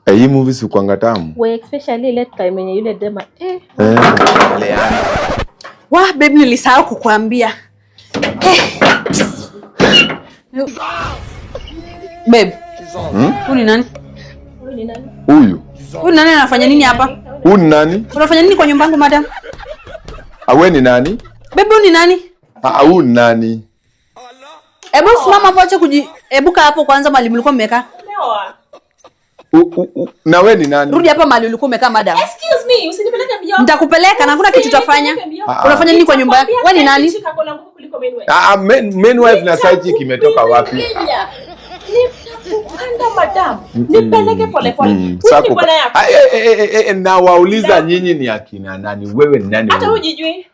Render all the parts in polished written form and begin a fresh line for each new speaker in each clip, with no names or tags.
Hii movie si kwanga tamu.
We especially ile time yenye yule dema.
Wah, babe nilisahau kukuambia. Babe. Huyu ni nani?
Huyu
nani anafanya nini hapa?
Huyu ni nani?
Unafanya nini kwa nyumba yangu madam?
Wewe ni nani?
Babe huyu ni nani?
Huyu ni nani?
Hebu simama hapo acha ebuka hapo kwanza mahali mlikuwa mmekaa.
Na wewe ni nani?
Rudi hapa mahali ulikuwa umekaa madam.
Excuse me, usinipeleke mbio.
Nitakupeleka na hakuna kitu tutafanya. Unafanya nini kwa nyumba yako? Wewe ni nani?
Main wife na side chick imetoka wapi?
Nipenda madam. Nipeleke pole pole.
Na wauliza nyinyi ni akina nani? Wewe ni nani?
Hata hujijui.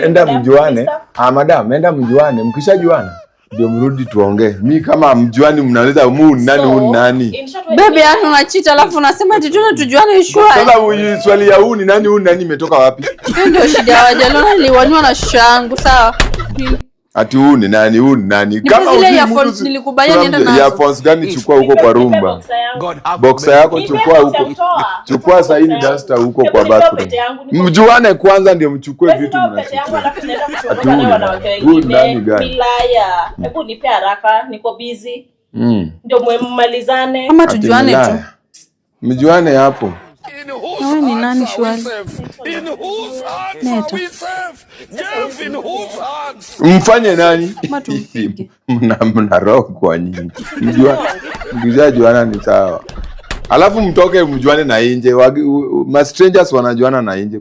Enda mjuane. Madam, enda mjuane. Mkishajuana ndio mrudi tuongee. Mimi kama mjuani mnaweza mu nani huyu nani?
Baby yani unachita alafu unasema ati tujuane shwari.
Sasa swali ya huyu ni nani imetoka wapi?
Ndio shida wajalona liwanywa na shangu sawa.
Ati huyu ni nani?
Kama ile earphones nilikubaya nienda nazo.
Earphones gani chukua huko kwa rumba. Boxer yako chukua huko. Chukua saini duster huko kwa bathroom. Mjuane kwanza ndio mchukue vitu mnachukua. Huyu nani gani?
Milaya. Hebu nipe haraka, niko busy. Ndio mmalizane.
Kama tujuane tu.
Mjuane hapo.
Wewe ni nani shwari?
Neto. Mfanye nani? Mna roho kwa nyinyi. Mjuane ni sawa. Alafu mtoke mjuane na nje. Ma strangers wanajuana na nje.